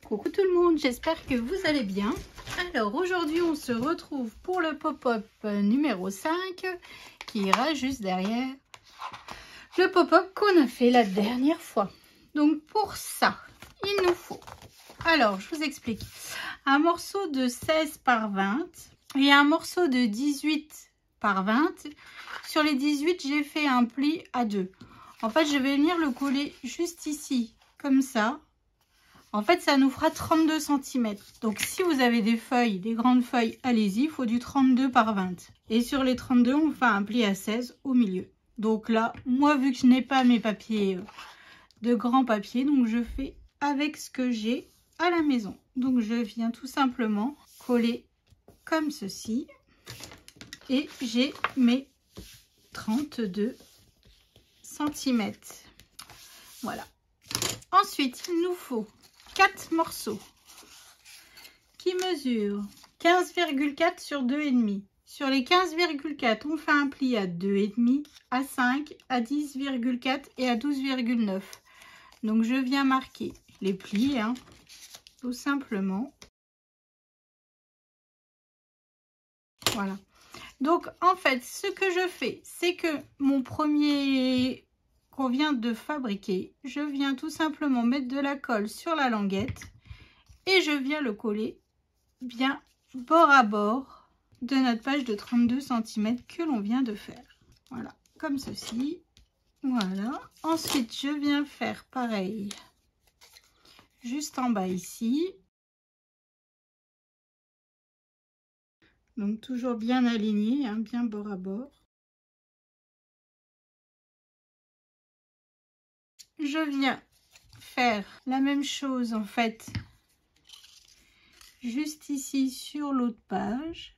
Coucou tout le monde, j'espère que vous allez bien. Alors aujourd'hui on se retrouve pour le pop-up numéro 5 qui ira juste derrière le pop-up qu'on a fait la dernière fois. Donc pour ça, il nous faut, alors je vous explique, un morceau de 16 par 20 et un morceau de 18 par 20. Sur les 18, j'ai fait un pli à 2. En fait, je vais venir le coller juste ici, comme ça. En fait, ça nous fera 32 cm. Donc, si vous avez des feuilles, des grandes feuilles, allez-y, il faut du 32 par 20. Et sur les 32, on fait un pli à 16 au milieu. Donc là, moi, vu que je n'ai pas mes papiers de grand papier, donc je fais avec ce que j'ai à la maison. Donc, je viens tout simplement coller comme ceci. Et j'ai mes 32 cm. Voilà. Ensuite, il nous faut 4 morceaux qui mesurent 15,4 sur 2,5. Sur les 15,4, on fait un pli à 2,5, à 5, à 10,4 et à 12,9. Donc, je viens marquer les plis, tout simplement. Voilà. Donc, en fait, ce que je fais, c'est que mon premier qu'on vient de fabriquer, je viens tout simplement mettre de la colle sur la languette et je viens le coller bien bord à bord de notre page de 32 cm que l'on vient de faire. Voilà, comme ceci. Voilà. Ensuite, je viens faire pareil juste en bas ici. Donc, toujours bien aligné, bien bord à bord. Je viens faire la même chose en fait juste ici sur l'autre page.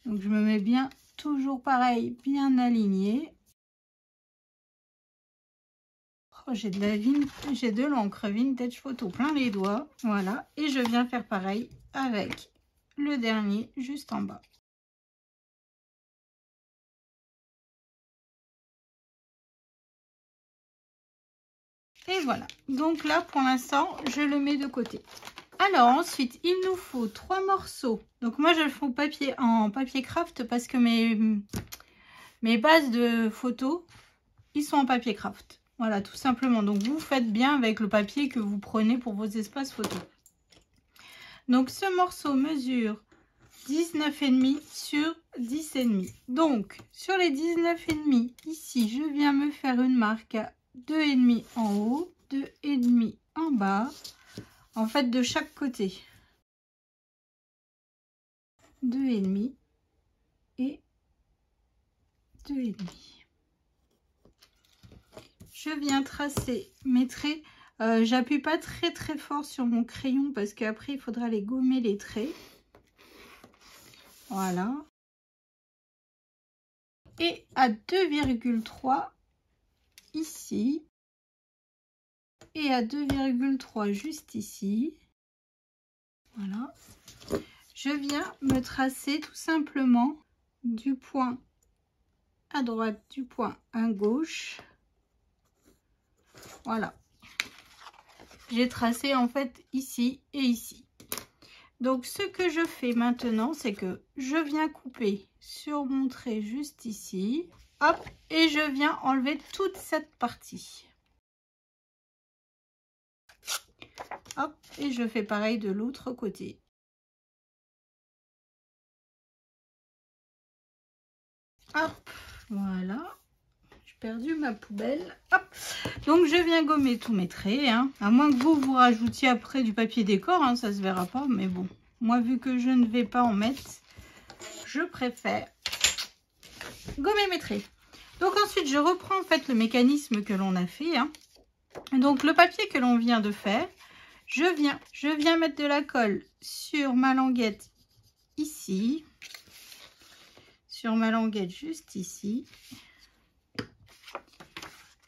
Donc je me mets bien toujours pareil, bien aligné. Oh, j'ai de l'encre vintage photo plein les doigts. Voilà, et je viens faire pareil avec le dernier juste en bas. Et voilà, donc là pour l'instant je le mets de côté. Alors ensuite il nous faut 3 morceaux. Donc moi je le fais en papier craft parce que mes bases de photos ils sont en papier craft. Voilà, tout simplement. Donc vous faites bien avec le papier que vous prenez pour vos espaces photos. Donc ce morceau mesure 19,5 sur 10,5. Donc sur les 19,5 ici je viens me faire une marque à 2,5 en haut, 2,5 en bas, en fait de chaque côté. 2,5 et 2,5. Je viens tracer mes traits. J'appuie pas très fort sur mon crayon parce qu'après il faudra les gommer les traits. Voilà. Et à 2,3 ici. Et à 2,3 juste ici. Voilà. Je viens me tracer tout simplement du point à droite, du point à gauche. Voilà. J'ai tracé en fait ici et ici. Donc ce que je fais maintenant, c'est que je viens couper sur mon trait juste ici. Hop, et je viens enlever toute cette partie. Hop, et je fais pareil de l'autre côté. Hop, voilà. J'ai perdu ma poubelle. Hop, donc je viens gommer tous mes traits. À moins que vous rajoutiez après du papier décor, ça se verra pas. Mais bon, moi vu que je ne vais pas en mettre, je préfère gommer mes traits. Donc ensuite, je reprends en fait le mécanisme que l'on a fait. Donc le papier que l'on vient de faire, je viens mettre de la colle sur ma languette ici. Sur ma languette juste ici.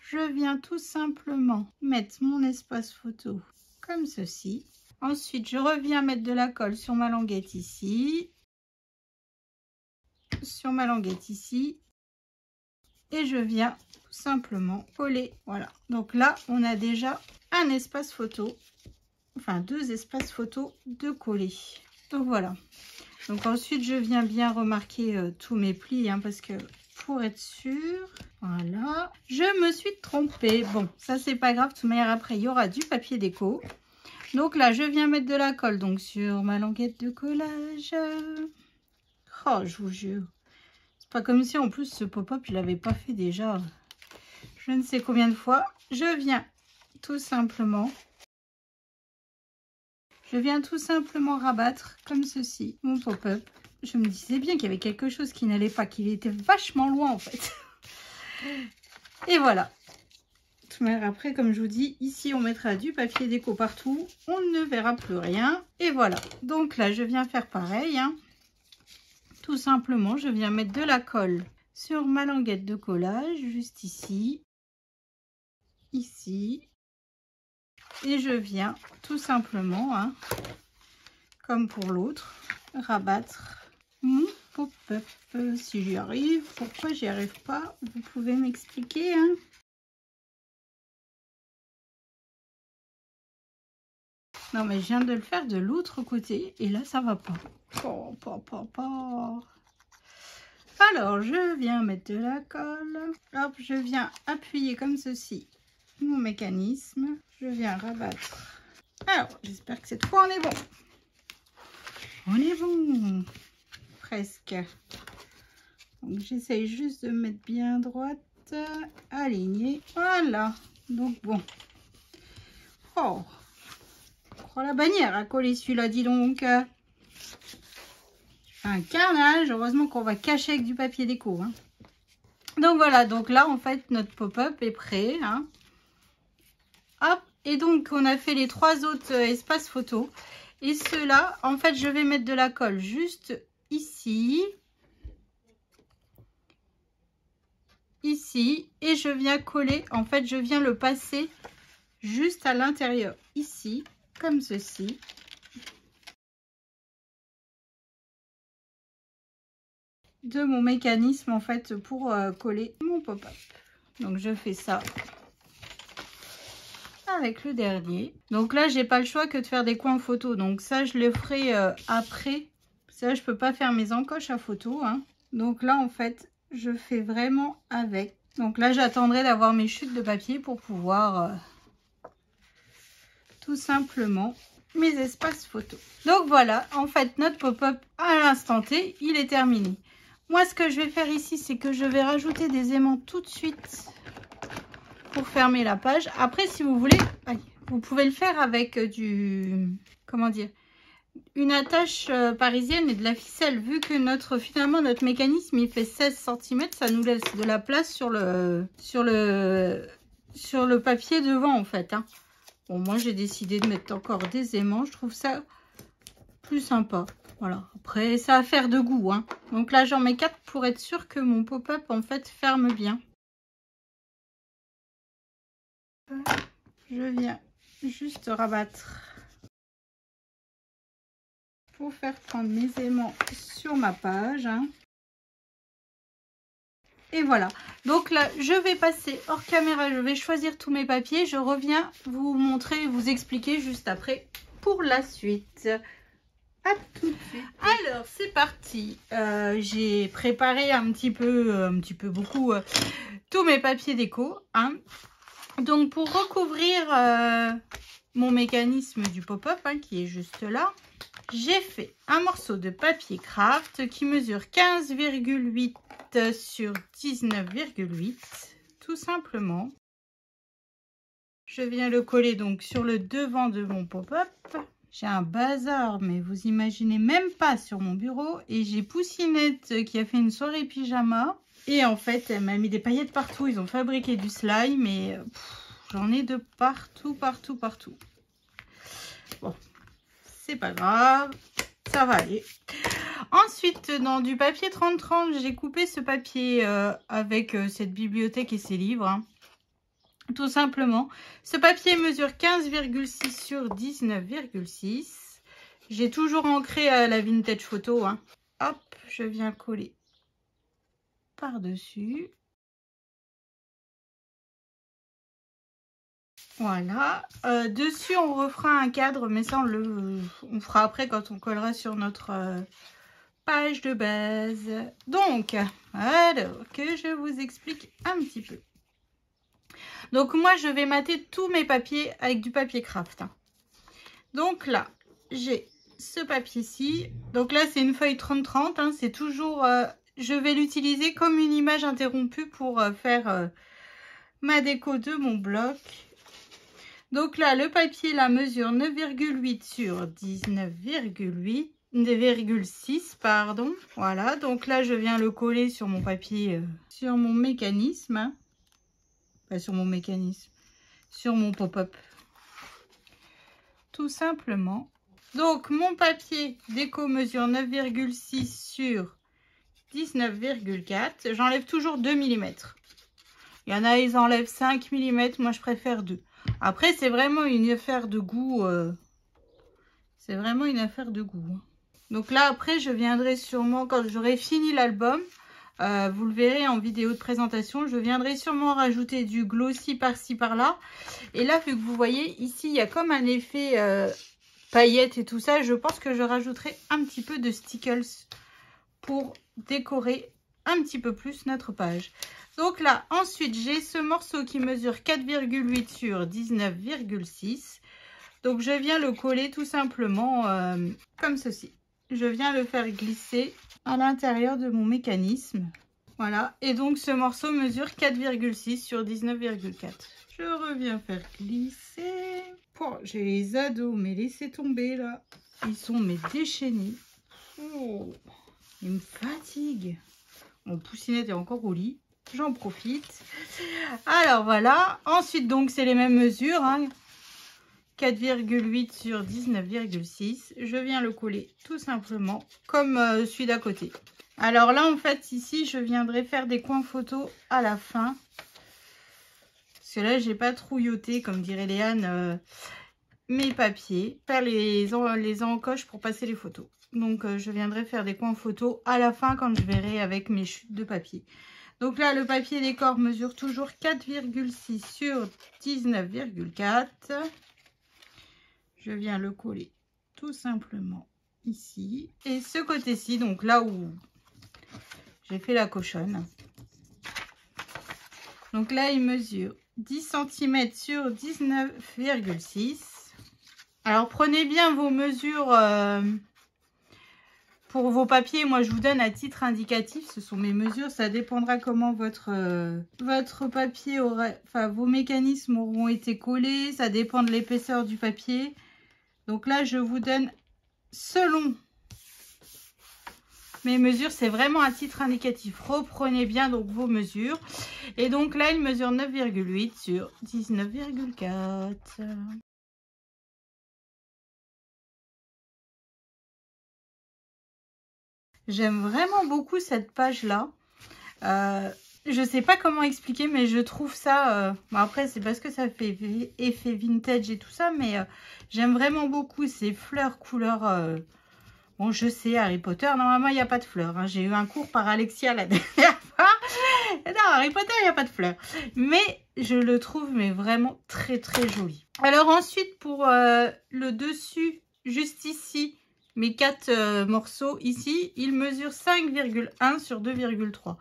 Je viens tout simplement mettre mon espace photo comme ceci. Ensuite, je reviens mettre de la colle sur ma languette ici. Sur ma languette ici. Et je viens tout simplement coller. Voilà. Donc là, on a déjà un espace photo. enfin 2 espaces photos de coller. Donc voilà. Donc ensuite je viens bien remarquer tous mes plis hein, parce que pour être sûre, voilà, je me suis trompée. Bon, ça c'est pas grave, de toute manière après il y aura du papier déco. Donc là je viens mettre de la colle donc sur ma languette de collage. Oh, je vous jure, c'est pas comme si en plus ce pop-up il l'avait pas fait déjà je ne sais combien de fois. Je viens tout simplement rabattre comme ceci mon pop-up. Je me disais bien qu'il y avait quelque chose qui n'allait pas, qu'il était vachement loin en fait. Et voilà. De toute manière, après, comme je vous dis, ici on mettra du papier déco partout. On ne verra plus rien. Et voilà. Donc là, je viens faire pareil. Hein. Tout simplement, je viens mettre de la colle sur ma languette de collage, juste ici. Ici. Et je viens tout simplement, hein, comme pour l'autre, rabattre mon pop-up. Si j'y arrive, pourquoi j'y arrive pas, vous pouvez m'expliquer hein. Non mais je viens de le faire de l'autre côté et là ça va pas. Alors je viens mettre de la colle, hop, je viens appuyer comme ceci mon mécanisme, je viens rabattre. Alors j'espère que cette fois on est bon. On est bon, presque. Donc j'essaye juste de mettre bien droite, alignée, voilà. Donc bon. Oh, la bannière à coller celui-là, dis donc. Un carnage, heureusement qu'on va cacher avec du papier déco. Hein. Donc voilà, donc là en fait notre pop-up est prêt. Hein. Hop, et donc on a fait les 3 autres espaces photos. Et ceux-là, en fait, je vais mettre de la colle juste ici. Ici. Et je viens coller, en fait, je viens le passer juste à l'intérieur. Ici, comme ceci. De mon mécanisme, en fait, pour coller mon pop-up. Donc, je fais ça avec le dernier. Donc là, j'ai pas le choix que de faire des coins photo. Donc ça, je le ferai après. Ça, je peux pas faire mes encoches à photo. Hein. Donc là, en fait, je fais vraiment avec. Donc là, j'attendrai d'avoir mes chutes de papier pour pouvoir tout simplement mes espaces photo. Donc voilà, en fait, notre pop-up à l'instant T, il est terminé. Moi, ce que je vais faire ici, c'est que je vais rajouter des aimants tout de suite pour fermer la page. Après, si vous voulez, vous pouvez le faire avec du, comment dire, une attache parisienne et de la ficelle. Vu que finalement notre mécanisme il fait 16 cm, ça nous laisse de la place sur le papier devant en fait. Hein. Bon, moi j'ai décidé de mettre encore des aimants. Je trouve ça plus sympa. Voilà. Après, ça a à faire de goût. Hein. Donc là, j'en mets 4 pour être sûr que mon pop-up en fait ferme bien. Je viens juste rabattre pour faire prendre mes aimants sur ma page. Hein. Et voilà. Donc là, je vais passer hors caméra. Je vais choisir tous mes papiers. Je reviens vous montrer, vous expliquer juste après pour la suite. À tout de suite. Alors, c'est parti. J'ai préparé un petit peu beaucoup tous mes papiers déco. Hein. Donc, pour recouvrir mon mécanisme du pop-up, hein, qui est juste là, j'ai fait un morceau de papier craft qui mesure 15,8 sur 19,8, tout simplement. Je viens le coller donc sur le devant de mon pop-up. J'ai un bazar, mais vous imaginez même pas sur mon bureau. Et j'ai Poussinette qui a fait une soirée pyjama. Et en fait, elle m'a mis des paillettes partout. Ils ont fabriqué du slime et j'en ai de partout, partout, partout. Bon, c'est pas grave, ça va aller. Ensuite, dans du papier 30-30, j'ai coupé ce papier avec cette bibliothèque et ses livres. Hein. Tout simplement. Ce papier mesure 15,6 sur 19,6. J'ai toujours ancré à la vintage photo. Hein. Hop, je viens coller par-dessus. Voilà. Dessus, on refera un cadre, mais ça, on fera après quand on collera sur notre page de base. Donc, alors, que je vous explique un petit peu. Donc, moi, je vais mater tous mes papiers avec du papier craft. Donc là, j'ai ce papier-ci. Donc là, c'est une feuille 30-30. Hein, c'est toujours... je vais l'utiliser comme une image interrompue pour faire ma déco de mon bloc. Donc là, le papier, la mesure 9,8 sur 19,6, pardon. Voilà, donc là, je viens le coller sur mon papier, sur mon mécanisme. Hein. Pas sur mon mécanisme, sur mon pop-up. Tout simplement. Donc, mon papier déco mesure 9,6 sur 19,4. J'enlève toujours 2 mm. Il y en a, ils enlèvent 5 mm. Moi, je préfère 2. Après, c'est vraiment une affaire de goût. C'est vraiment une affaire de goût. Hein. Donc là, après, je viendrai sûrement, quand j'aurai fini l'album, vous le verrez en vidéo de présentation, je viendrai sûrement rajouter du glossy par-ci, par-là. Et là, vu que vous voyez, ici, il y a comme un effet paillettes et tout ça. Je pense que je rajouterai un petit peu de stickers pour décorer un petit peu plus notre page. Donc là, ensuite, j'ai ce morceau qui mesure 4,8 sur 19,6. Donc, je viens le coller tout simplement comme ceci. Je viens le faire glisser à l'intérieur de mon mécanisme. Voilà. Et donc, ce morceau mesure 4,6 sur 19,4. Je reviens faire glisser. Oh, j'ai les ados, mais laissez tomber là. Ils sont mais déchaînés. Oh, ils me fatiguent. Mon Poussinette est encore au lit. J'en profite. Alors voilà. Ensuite, donc, c'est les mêmes mesures. Hein. 4,8 sur 19,6. Je viens le coller tout simplement comme celui d'à côté. Alors là, en fait, ici, je viendrai faire des coins photos à la fin. Parce que là, j'ai pas trouilloté, comme dirait Léane, mes papiers. Faire les encoches pour passer les photos. Donc, je viendrai faire des coins photos à la fin quand je verrai avec mes chutes de papier. Donc là, le papier décor mesure toujours 4,6 sur 19,4. Je viens le coller tout simplement ici. Et ce côté-ci, donc là où j'ai fait la cochonne. Donc là, il mesure 10 cm sur 19,6. Alors, prenez bien vos mesures pour vos papiers. Moi, je vous donne à titre indicatif. Ce sont mes mesures. Ça dépendra comment votre papier aurait... Enfin, vos mécanismes auront été collés. Ça dépend de l'épaisseur du papier. Donc là, je vous donne selon mes mesures. C'est vraiment à titre indicatif. Reprenez bien donc vos mesures. Et donc là, il mesure 9,8 sur 19,4. J'aime vraiment beaucoup cette page-là. Je sais pas comment expliquer, mais je trouve ça... Bon, après, c'est parce que ça fait effet vintage et tout ça, mais j'aime vraiment beaucoup ces fleurs couleur... Bon, je sais, Harry Potter, normalement, il n'y a pas de fleurs. Hein. J'ai eu un cours par Alexia la dernière fois. Non, Harry Potter, il n'y a pas de fleurs. Mais je le trouve mais vraiment très, très joli. Alors ensuite, pour le dessus, juste ici, mes 4 morceaux ici, ils mesurent 5,1 sur 2,3.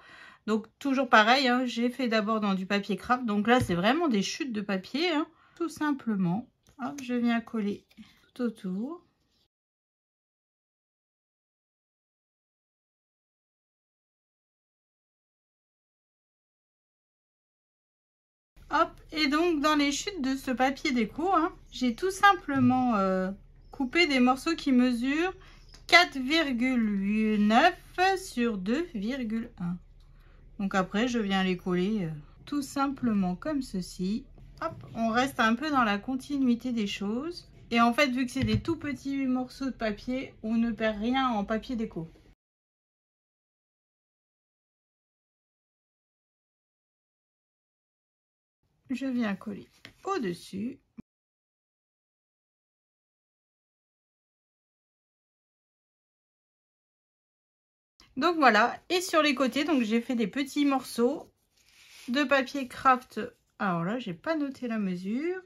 Donc, toujours pareil, hein, j'ai fait d'abord dans du papier craft. Donc là, c'est vraiment des chutes de papier, hein, tout simplement. Hop, je viens coller tout autour. Hop, et donc dans les chutes de ce papier déco, hein, j'ai tout simplement coupé des morceaux qui mesurent 4,9 sur 2,1. Donc après, je viens les coller tout simplement comme ceci. Hop, on reste un peu dans la continuité des choses. Et en fait, vu que c'est des tout petits morceaux de papier, on ne perd rien en papier déco. Je viens coller au-dessus. Donc voilà, et sur les côtés, donc j'ai fait des petits morceaux de papier craft Alors là, j'ai pas noté la mesure.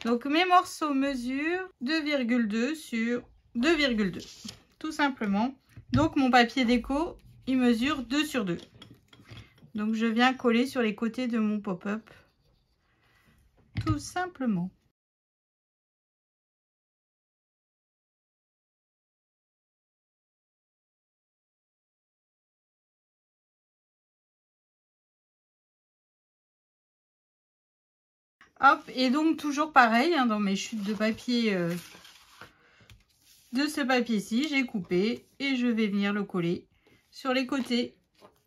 Donc mes morceaux mesurent 2,2 sur 2,2. Tout simplement. Donc mon papier déco, il mesure 2 sur 2. Donc je viens coller sur les côtés de mon pop-up. Tout simplement. Hop, et donc toujours pareil, hein, dans mes chutes de papier de ce papier-ci, j'ai coupé et je vais venir le coller sur les côtés.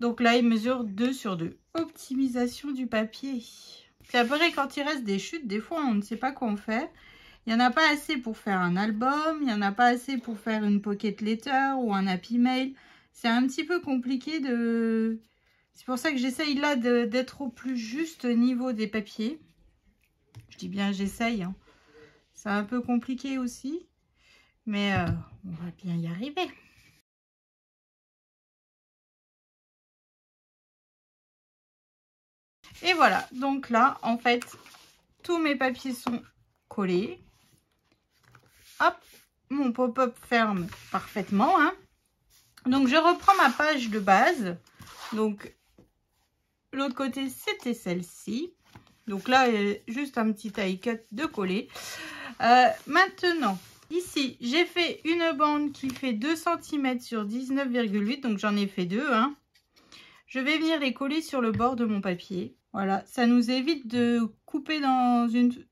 Donc là, il mesure 2 sur 2. Optimisation du papier. Puis après, quand il reste des chutes, des fois, on ne sait pas quoi en faire. Il n'y en a pas assez pour faire un album, il n'y en a pas assez pour faire une pocket letter ou un happy mail. C'est un petit peu compliqué de... C'est pour ça que j'essaye là d'être au plus juste niveau des papiers. Je dis bien j'essaye, hein. C'est un peu compliqué aussi, mais on va bien y arriver. Et voilà, donc là, en fait, tous mes papiers sont collés. Hop, mon pop-up ferme parfaitement, hein. Donc, je reprends ma page de base. Donc, l'autre côté, c'était celle-ci. Donc là, juste un petit taille cut de coller. Maintenant, ici, j'ai fait une bande qui fait 2 cm sur 19,8. Donc, j'en ai fait 2, hein. Je vais venir les coller sur le bord de mon papier. Voilà, ça nous évite de couper dans une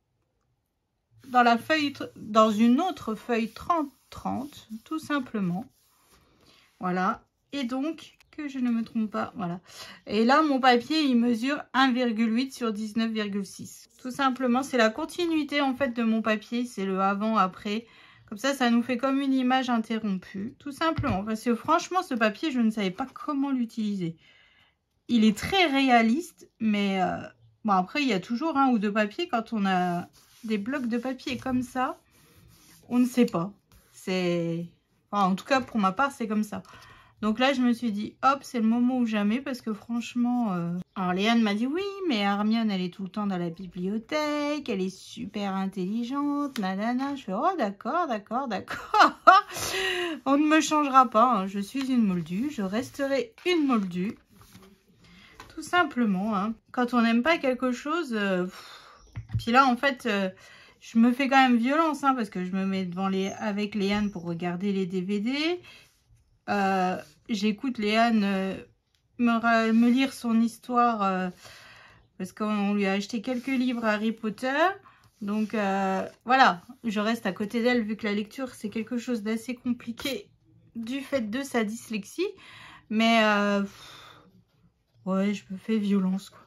autre feuille 30-30, tout simplement. Voilà, et donc, que je ne me trompe pas, voilà. Et là, mon papier, il mesure 1,8 sur 19,6. Tout simplement, c'est la continuité, en fait, de mon papier. C'est le avant-après. Comme ça nous fait comme une image interrompue. Tout simplement, parce que franchement, ce papier, je ne savais pas comment l'utiliser. Il est très réaliste, mais bon, après, il y a toujours un ou deux papiers. Quand on a des blocs de papier comme ça, on ne sait pas. Enfin, en tout cas, pour ma part, c'est comme ça. Donc là, je me suis dit, hop, c'est le moment ou jamais, parce que franchement... Alors, Léane m'a dit, oui, mais Hermione, elle est tout le temps dans la bibliothèque, elle est super intelligente, nanana. Je fais, oh, d'accord, d'accord, d'accord. On ne me changera pas, hein. Je suis une moldue, je resterai une moldue. Tout simplement, hein. Quand on n'aime pas quelque chose... Puis là, en fait... je me fais quand même violence, hein, parce que je me mets avec Léane pour regarder les DVD. J'écoute Léane me lire son histoire parce qu'on lui a acheté quelques livres Harry Potter. Donc voilà, je reste à côté d'elle vu que la lecture c'est quelque chose d'assez compliqué du fait de sa dyslexie. Mais ouais, je me fais violence, quoi.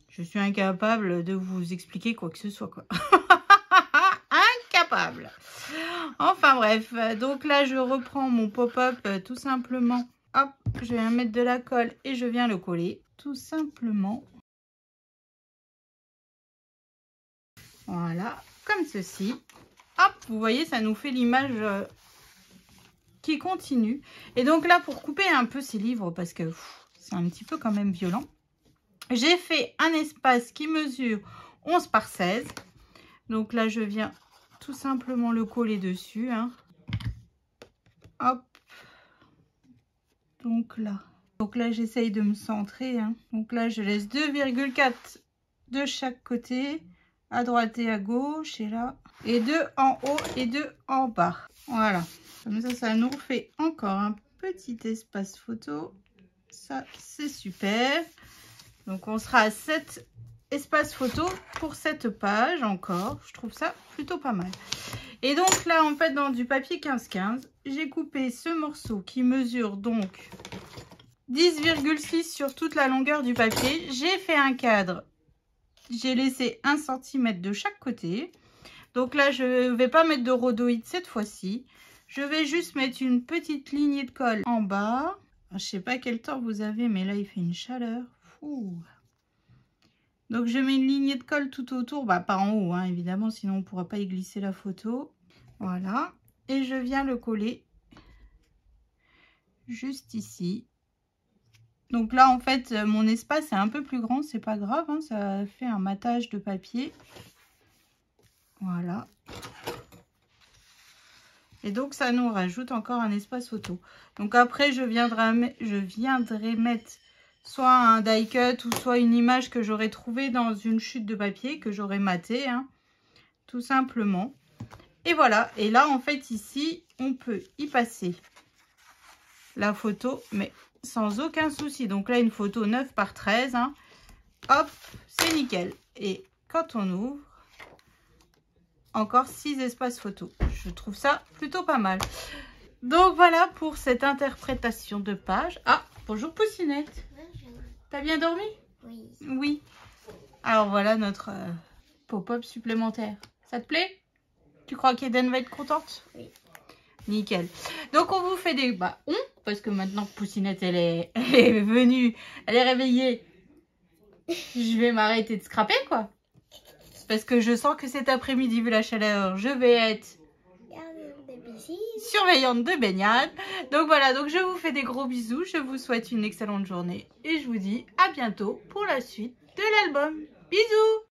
Je suis incapable de vous expliquer quoi que ce soit, quoi. Incapable. Enfin bref, donc là je reprends mon pop-up tout simplement. Hop, je viens mettre de la colle et je viens le coller tout simplement. Voilà, comme ceci. Hop, vous voyez, ça nous fait l'image qui continue. Et donc là, pour couper un peu ces livres, parce que c'est un petit peu quand même violent, j'ai fait un espace qui mesure 11 par 16. Donc là, je viens tout simplement le coller dessus, hein. Hop. Donc là j'essaye de me centrer, hein. Donc là, je laisse 2,4 de chaque côté, à droite et à gauche, et là. Et 2 en haut et 2 en bas. Voilà. Comme ça nous fait encore un petit espace photo. Ça, c'est super. Donc, on sera à 7 espaces photo pour cette page encore. Je trouve ça plutôt pas mal. Et donc là, en fait, dans du papier 15-15, j'ai coupé ce morceau qui mesure donc 10,6 sur toute la longueur du papier. J'ai fait un cadre. J'ai laissé 1 cm de chaque côté. Donc là, je ne vais pas mettre de rhodoïde cette fois-ci. Je vais juste mettre une petite lignée de colle en bas. Je ne sais pas quel temps vous avez, mais là, il fait une chaleur. Fou. Donc, je mets une lignée de colle tout autour. Bah, pas en haut, hein, évidemment, sinon on ne pourra pas y glisser la photo. Voilà. Et je viens le coller juste ici. Donc là, en fait, mon espace est un peu plus grand. C'est pas grave, hein, ça fait un matage de papier. Voilà. Et donc, ça nous rajoute encore un espace photo. Donc après, je viendrai mettre soit un die cut ou soit une image que j'aurais trouvée dans une chute de papier que j'aurais matée, hein, tout simplement. Et voilà. Et là, en fait, ici, on peut y passer la photo, mais sans aucun souci. Donc là, une photo 9 par 13. Hein. Hop, c'est nickel. Et quand on ouvre, encore 6 espaces photos. Je trouve ça plutôt pas mal. Donc voilà pour cette interprétation de page. Ah, bonjour Poussinette. Bonjour. T'as bien dormi? Oui. Oui. Alors voilà notre pop-up supplémentaire. Ça te plaît? Tu crois qu'Eden va être contente? Oui. Nickel. Donc on vous fait des... parce que maintenant Poussinette elle est venue, elle est réveillée. Je vais m'arrêter de scraper quoi. Parce que je sens que cet après-midi, vu la chaleur, je vais être surveillante de baignade. Donc voilà, donc je vous fais des gros bisous. Je vous souhaite une excellente journée. Et je vous dis à bientôt pour la suite de l'album. Bisous!